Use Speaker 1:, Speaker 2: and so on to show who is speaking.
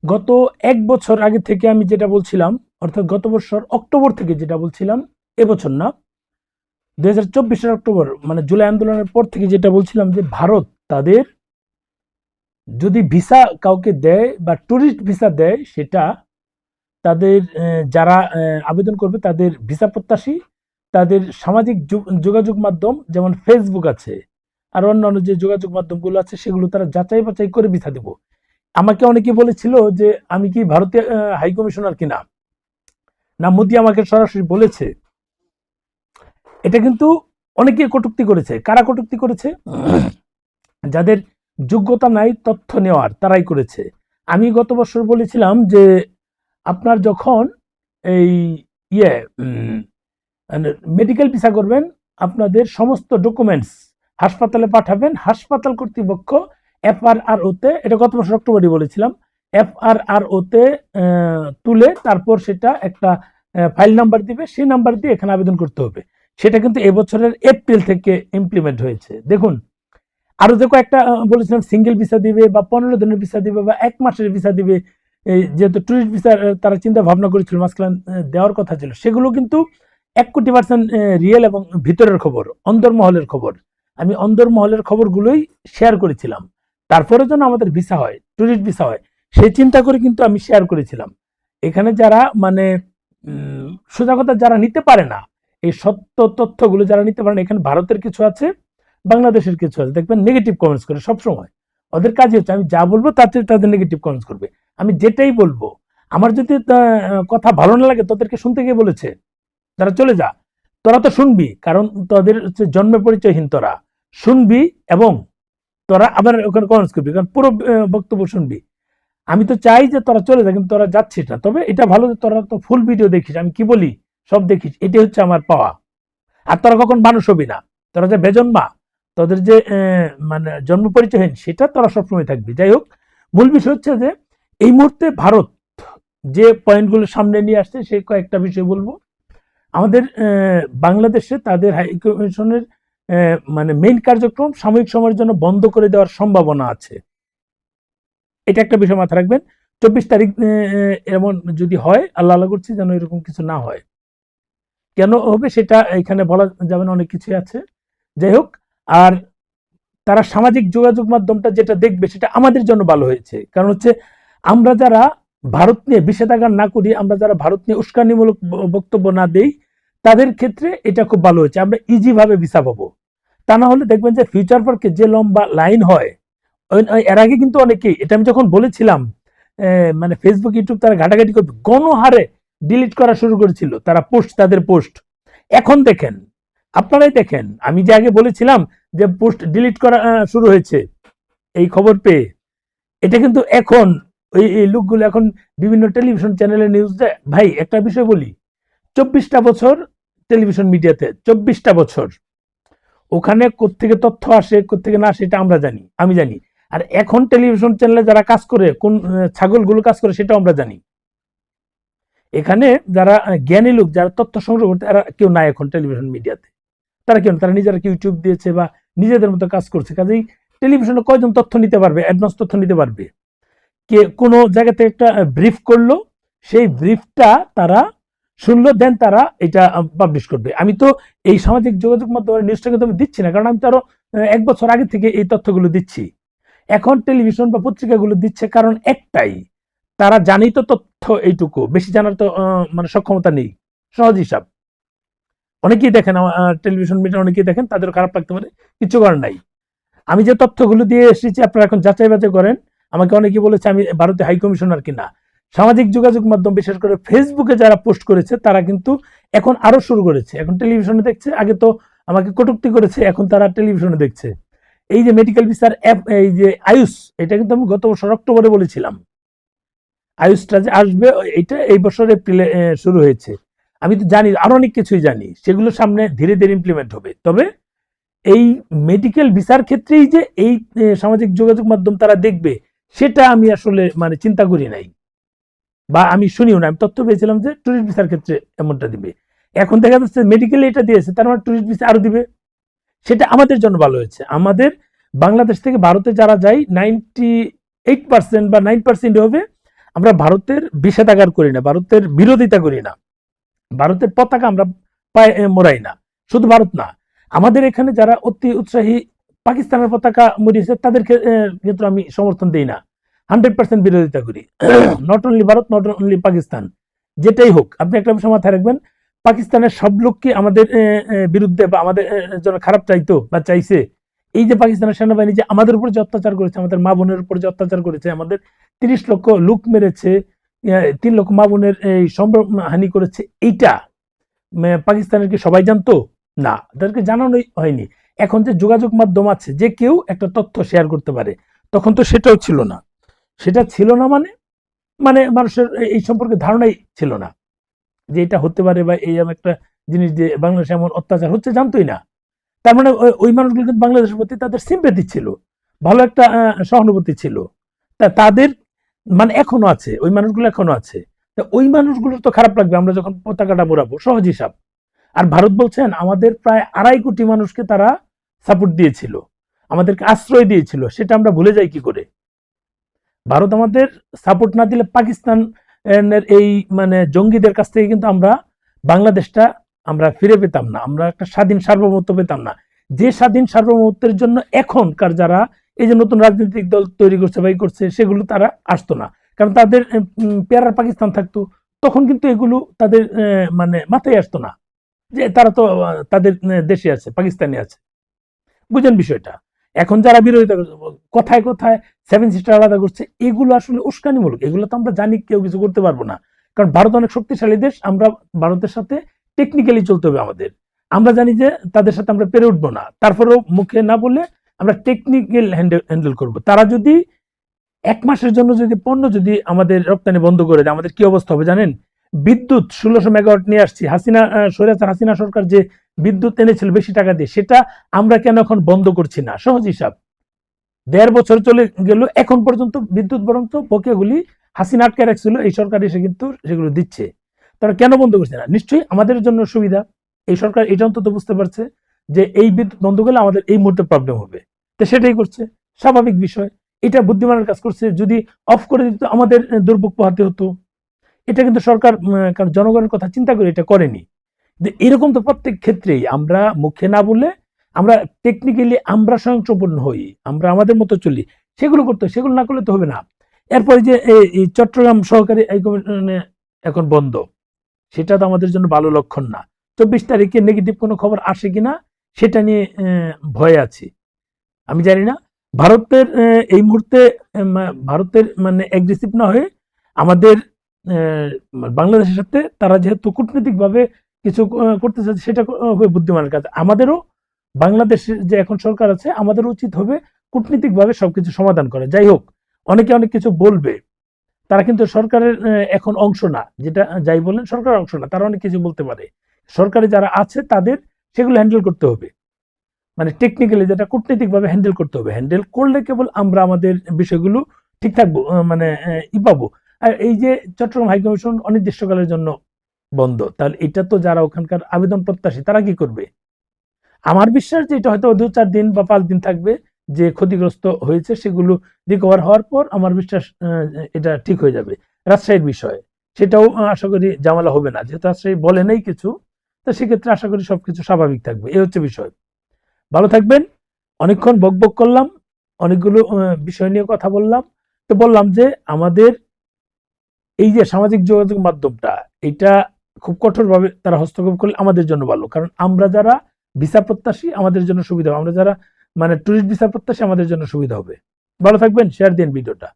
Speaker 1: গত ১ বছর আগে থেকে আমি যেটা বলছিলাম, অর্থাৎ গত বছর অক্টোবর থেকে যেটা বলছিলাম, এবছর না, ২০২৪ অক্টোবর মানে জুলাই আন্দোলনের পর থেকে যেটা বলছিলাম যে ভারত তাদের যদি ভিসা কাউকে দেয় বা ট্যুরিস্ট ভিসা দেয়, সেটা তাদের যারা আবেদন করবে তাদের ভিসা প্রত্যাশী, তাদের সামাজিক যোগাযোগ মাধ্যম যেমন ফেসবুক আছে আর অন্যান্য যে যোগাযোগ মাধ্যমগুলো আছে সেগুলো তারা যাচাই বাছাই করে ভিসা দেব। আমাকে অনেকে বলেছিল যে আমি কি ভারতীয় হাই কমিশনার কিনা, না মোদি আমাকে সরাসরি বলেছে। এটা কিন্তু অনেকে কটূক্তি করেছে। কারা কটূক্তি করেছে? যাদের যোগ্যতা নাই তথ্য নেওয়ার, তারাই করেছে। আমি গত বছর বলেছিলাম যে আপনার যখন এই ইয়ে মেডিকেল ভিসা করবেন, আপনাদের সমস্ত ডকুমেন্টস হাসপাতালে পাঠাবেন। হাসপাতাল কর্তৃপক্ষ FRRO-তে, এটা গত বছর অক্টোবরে বলেছিলাম, FRRO-তে তুলে তারপর সেটা একটা ফাইল নাম্বার দিবে, সেই নাম্বার দিয়ে এখানে আবেদন করতে হবে। সেটা কিন্তু এবছরের এপ্রিল থেকে ইমপ্লিমেন্ট হয়েছে। দেখুন, আরো যে কয়েকটা বলেছিলাম সিঙ্গেল ভিসা দিবে বা 15 দিনের ভিসা দিবে বা 1 মাসের ভিসা দিবে, যেহেতু টুরিস্ট ভিসা তারা চিন্তা ভাবনা করেছিল মাঝখানে দেওয়ার কথা ছিল, সেগুলো কিন্তু 1 কোটি% রিয়েল এবং ভিতরের খবর, অন্দরমহলের খবর। আমি অন্দরমহলের খবরগুলোই শেয়ার করেছিলাম। তারপরে যেন আমাদের ভিসা হয়, টুরিস্ট ভিসা হয়, সেই চিন্তা করে কিন্তু আমি শেয়ার করেছিলাম। এখানে যারা মানে সোজা কথা যারা নিতে পারে না, এই সত্য তথ্যগুলো যারা নিতে পারে না, এখানে ভারতের কিছু আছে, বাংলাদেশের কিছু আছে, দেখবেন নেগেটিভ কমেন্টস করে সবসময়। ওদের কাজই হচ্ছে আমি যা বলবো তাতে তাদের নেগেটিভ কমেন্টস করবে। আমি যেটাই বলবো, আমার যদি কথা ভালো না লাগে, তোদেরকে শুনতে গিয়ে বলেছে তারা চলে যা, তোরা তো শুনবি, কারণ তোদের হচ্ছে জন্মে পরিচয়হীন, তোরা শুনবি এবং তোরা আবার ওখানে কমেন্টস করবি, কারণ পুরো বক্তব্য শুনবি। আমি তো চাই যে তোরা চলে যা, কিন্তু তোরা যাচ্ছিস না। তবে এটা ভালো যে তোরা তো ফুল ভিডিও দেখিস, আমি কি বলি সব দেখিস, এটাই হচ্ছে আমার পাওয়া। আর তোরা কখন মানুষ হবি না, তোরা যে বেজন্মা, তোদের যে মানে জন্ম পরিচয়হীন, সেটা তোরা সবসময় থাকবি। যাই হোক, মূল বিষয় হচ্ছে যে এই মুহূর্তে ভারত যে পয়েন্টগুলো সামনে নিয়ে আসছে, সেই কয়েকটা বিষয় বলবো। আমাদের বাংলাদেশে তাদের হাই কমিশনের মানে মেইন কার্যক্রম সাময়িক সময়ের জন্য বন্ধ করে দেওয়ার সম্ভাবনা আছে। এটা একটা বিষয় মাথায় রাখবেন। 24 তারিখ এমন যদি হয়, আল্লাহ আল্লাহ করছি যেন এরকম কিছু না হয়। কেন হবে সেটা এখানে বলা যাবে না, অনেক কিছু আছে। যাই হোক, আর তারা সামাজিক যোগাযোগ মাধ্যমটা যেটা দেখবে সেটা আমাদের জন্য ভালো হয়েছে। কারণ হচ্ছে আমরা যারা ভারত নিয়ে বিষেধাগার না করি, আমরা যারা ভারত নিয়ে উস্কানিমূলক বক্তব্য না দেই, তাদের ক্ষেত্রে এটা খুব ভালো হয়েছে। আমরা ইজি ভাবে ভিসা পাবো। তা না হলে দেখবেন যে ফিউচার পার্কে যে লম্বা লাইন হয়, এর আগে কিন্তু অনেকেই, এটা আমি যখন বলেছিলাম মানে ফেসবুক ইউটিউব তারা ঘাটাঘাটি করবে, গণহারে ডিলিট করা শুরু করেছিল তারা পোস্ট, তাদের পোস্ট। এখন দেখেন, আপনারাই দেখেন, আমি যে আগে বলেছিলাম যে পোস্ট ডিলিট করা শুরু হয়েছে এই খবর পেয়ে, এটা কিন্তু এখন এই লোকগুলো এখন বিভিন্ন টেলিভিশন চ্যানেলে নিউজ দেয়। ভাই একটা বিষয় বলি, 24টা বছর টেলিভিশন মিডিয়াতে, 24টা বছর, ওখানে কোত্থেকে তথ্য আসে কোত্থেকে না আসে এটা আমরা জানি, আমি জানি। আর এখন টেলিভিশন চ্যানেলে যারা কাজ করে, কোন ছাগলগুলো কাজ করে সেটাও আমরা জানি। এখানে যারা জ্ঞানী লোক, যারা তথ্য সংগ্রহ করতে, এরা কেউ নাই এখন টেলিভিশন মিডিয়াতে। তারা কেউ, তারা নিজেরা ইউটিউব দিয়েছে বা নিজেদের মতো কাজ করছে। কাজেই টেলিভিশনে কয়জন তথ্য নিতে পারবে, অ্যাডভান্স তথ্য নিতে পারবে? কে কোনো জায়গা থেকে একটা ব্রিফ করলো, সেই ব্রিফটা তারা শুনলো, দেন তারা এটা পাবলিশ করবে। আমি তো এই সামাজিক যোগাযোগ মাধ্যমের নিউজটা কিন্তু আমি দিচ্ছি না, কারণ আমি তো আরো 1 বছর আগে থেকে এই তথ্যগুলো দিচ্ছি। এখন টেলিভিশন বা পত্রিকাগুলো দিচ্ছে কারণ একটাই, তারা জানেই তো তথ্য এইটুকু, বেশি জানার তো মানে সক্ষমতা নেই। সহজ হিসাব। অনেকেই দেখেন টেলিভিশন মিডিয়া, অনেকেই দেখেন, তাদের খারাপ লাগতে পারে, কিছু করার নাই। আমি যে তথ্যগুলো দিয়ে এসেছি আপনারা এখন যাচাই বাছাই করেন। আমাকে অনেকে বলেছে আমি ভারতীয় হাই কমিশনার কিনা। সামাজিক যোগাযোগ মাধ্যম বিশেষ করে ফেসবুকে যারা পোস্ট করেছে তারা কিন্তু এখন আরো শুরু করেছে, এখন টেলিভিশনে দেখছে। আগে তো আমাকে কটূক্তি করেছে, এখন তারা টেলিভিশনে দেখছে। এই যে মেডিকেল ভিসার অ্যাপ, এই যে আয়ুষ, এটা কিন্তু আমি গত বছর অক্টোবরে বলেছিলাম আয়ুষটা যে আসবে, এটা এই বছর এপ্রিলে শুরু হয়েছে। আমি তো জানি, আরো অনেক কিছুই জানি, সেগুলো সামনে ধীরে ধীরে ইমপ্লিমেন্ট হবে। তবে এই মেডিকেল ভিসার ক্ষেত্রেই যে এই সামাজিক যোগাযোগ মাধ্যম তারা দেখবে, সেটা আমি আসলে মানে চিন্তা করি নাই বা আমি শুনিও না। আমি তথ্য পেয়েছিলাম যে টুরিস্ট ভিসার ক্ষেত্রে এমনটা দিবে। এখন দেখা যাচ্ছে মেডিকেলে এটা দিয়েছে, তার মানে টুরিস্ট ভিসা আরো দিবে। সেটা আমাদের জন্য ভালো হয়েছে। আমাদের বাংলাদেশ থেকে ভারতে যারা যায় 98% বা 9% হবে, আমরা ভারতের বিষেধাগার করি না, ভারতের বিরোধিতা করি না, ভারতের পতাকা আমরা পায়ে মোড়াই না। শুধু ভারত না, আমাদের এখানে যারা অতি উৎসাহী পাকিস্তানের পতাকা মরিয়েছে তাদের ক্ষেত্রে আমি সমর্থন দিই না, 100% বিরোধিতা করি। Not only Bharat, not only Pakistan, যেটাই হোক, আপনি একটা বিষয় মাথায় রাখবেন, পাকিস্তানের সব লোক কি আমাদের বিরুদ্ধে বা আমাদের জন্য খারাপ চাইতো বা চাইছে? এই যে পাকিস্তানের সেনাবাহিনী যে আমাদের উপর যে অত্যাচার করেছে, আমাদের মা বোনের উপর যে অত্যাচার করেছে, আমাদের 30 লক্ষ লোক মেরেছে, 3 লক্ষ মা বোনের এই সম্ভ্রম হানি করেছে, এইটা পাকিস্তানের কি সবাই জানতো? না, তাদেরকে জানানোই হয়নি। এখন যে যোগাযোগ মাধ্যম আছে, যে কেউ একটা তথ্য শেয়ার করতে পারে, তখন তো সেটাও ছিল না। সেটা ছিল না মানে মানে মানুষের এই সম্পর্কে ধারণাই ছিল না যে এটা হতে পারে, বা এই একটা জিনিস যে বাংলাদেশে এমন অত্যাচার হচ্ছে জানতোই না। তার মানে ওই মানুষগুলো কিন্তু বাংলাদেশের প্রতি তাদের সিম্পেথি ছিল, ভালো একটা সহানুভূতি ছিল। তাদের মানে এখনো আছে, ওই মানুষগুলো এখনো আছে। তা ওই মানুষগুলোর তো খারাপ লাগবে আমরা যখন পতাকাটা মোড়াবো, সহজ হিসাব। আর ভারত বলছেন আমাদের প্রায় 2.5 কোটি মানুষকে তারা সাপোর্ট দিয়েছিল, আমাদেরকে আশ্রয় দিয়েছিল, সেটা আমরা ভুলে যাই কি করে? ভারত আমাদের সাপোর্ট না দিলে পাকিস্তান এই মানে জঙ্গিদের কাছ থেকে কিন্তু আমরা বাংলাদেশটা আমরা ফিরে পেতাম না, আমরা একটা স্বাধীন সার্বভৌমত্ব পেতাম না। যে স্বাধীন সার্বভৌমত্বের জন্য এখনকার যারা এই যে নতুন রাজনৈতিক দল তৈরি করছে বা করছে, সেগুলো তারা আসতো না, কারণ তাদের পেয়ারার পাকিস্তান থাকতো, তখন কিন্তু এগুলো তাদের মানে মাথায় আসতো না যে তারা তো তাদের দেশে আছে, পাকিস্তানে আছে। বুঝেন বিষয়টা? এখন যারা বিরোধিতা করছে, কথায় কথায় 7 সিস্টার আলাদা করছে, এগুলো আসলে উস্কানিমূলক। এগুলো তো আমরা জানি কেউ কিছু করতে পারবো না, কারণ ভারত অনেক শক্তিশালী দেশ। আমরা ভারতের সাথে টেকনিক্যালি চলতে হবে আমাদের। আমরা জানি যে তাদের সাথে আমরা পেরে উঠবো না, তারপরেও মুখে না বলে আমরা টেকনিক্যাল হ্যান্ডেল করব। তারা যদি 1 মাসের জন্য যদি পণ্য যদি আমাদের রপ্তানি বন্ধ করে দেয়, আমাদের কি অবস্থা হবে জানেন? বিদ্যুৎ 1600 মেগাওয়াট নিয়ে আসছি, স্বৈরাচার হাসিনা সরকার যে বিদ্যুৎ এনেছিল বেশি টাকা দিয়ে, সেটা আমরা কেন এখন বন্ধ করছি না? সহজ হিসাব, 1.5 বছর চলে গেল, এখন পর্যন্ত বিদ্যুৎ বরং তো বকেয়াগুলি হাসিনা আটকে রাখছিল, এই সরকার এসে কিন্তু সেগুলো দিচ্ছে। তারা কেন বন্ধ করছে না? নিশ্চয়ই আমাদের জন্য সুবিধা। এই সরকার এটা অন্তত বুঝতে পারছে যে এই বিদ্যুৎ বন্ধ করলে আমাদের এই মুহূর্তে প্রবলেম হবে, তো সেটাই করছে, স্বাভাবিক বিষয়। এটা বুদ্ধিমানের কাজ করছে। যদি অফ করে দিত আমাদের দুর্ভোগ পোহাতে হতো। এটা কিন্তু সরকার কারণ জনগণের কথা চিন্তা করে এটা করেনি। এরকম তো প্রত্যেক ক্ষেত্রেই আমরা মুখে না বলে আমরা টেকনিক্যালি আমরা স্বয়ংসম্পূর্ণ হই, আমরা আমাদের মতো চলি, সেগুলো করতে হয়। সেগুলো না করলে তো হবে না। এরপরে যে এই চট্টগ্রাম সহকারী এই কমিশনে এখন বন্ধ, সেটা তো আমাদের জন্য ভালো লক্ষণ না। 24 তারিখে নেগেটিভ কোনো খবর আসে কিনা সেটা নিয়ে ভয়ে আছি। আমি জানি না ভারতের এই মুহূর্তে ভারতের মানে অ্যাগ্রেসিভ না হয়ে আমাদের বাংলাদেশের সাথে তারা যেহেতু কূটনৈতিকভাবে কিছু করতে চাচ্ছে, সেটা হবে বুদ্ধিমানের কাজ। আমাদেরও বাংলাদেশের যে এখন সরকার আছে, আমাদের উচিত হবে কূটনীতিকভাবে সবকিছু সমাধান করা। যাই হোক, অনেকে অনেক কিছু বলবে, তারা কিন্তু সরকারের এখন অংশ না। যেটা যাই বলেন, সরকারের অংশ না, তারা অনেক কিছু বলতে পারে। সরকারে যারা আছে তাদের সেগুলো হ্যান্ডেল করতে হবে, মানে টেকনিক্যালি যেটা কূটনীতিকভাবে হ্যান্ডেল করতে হবে। হ্যান্ডেল করলে কেবল আমরা আমাদের বিষয়গুলো ঠিক থাকবো, মানে পাবো। আর এই যে চট্টগ্রাম হাইকমিশন অনির্দিষ্টকালের জন্য বন্ধ, তাহলে এটা তো যারা ওখানকার আবেদন প্রত্যাশী তারা কি করবে? আমার বিশ্বাস যে এটা হয়তো 2-4 দিন বা 5 দিন থাকবে, যে ক্ষতিগ্রস্ত হয়েছে সেগুলো রিকভার হওয়ার পর আমার বিশ্বাস এটা ঠিক হয়ে যাবে। রাজশাহীর বিষয়, সেটাও আশা করি ঝামেলা হবে না, যেহেতু রাজশাহী বলে নেই কিছু, তো সেক্ষেত্রে আশা করি সবকিছু স্বাভাবিক থাকবে। এই হচ্ছে বিষয়। ভালো থাকবেন। অনেকক্ষণ বকবক করলাম, অনেকগুলো বিষয় নিয়ে কথা বললাম। তো বললাম যে আমাদের এই যে সামাজিক যোগাযোগ মাধ্যমটা, এটা খুব কঠোরভাবে তারা হস্তক্ষেপ করলে আমাদের জন্য ভালো, কারণ আমরা যারা ভিসা প্রত্যাশী আমাদের জন্য সুবিধা হবে, আমরা যারা মানে ট্যুরিস্ট ভিসা প্রত্যাশী আমাদের জন্য সুবিধা হবে। ভালো থাকবেন, শেয়ার দিন ভিডিওটা।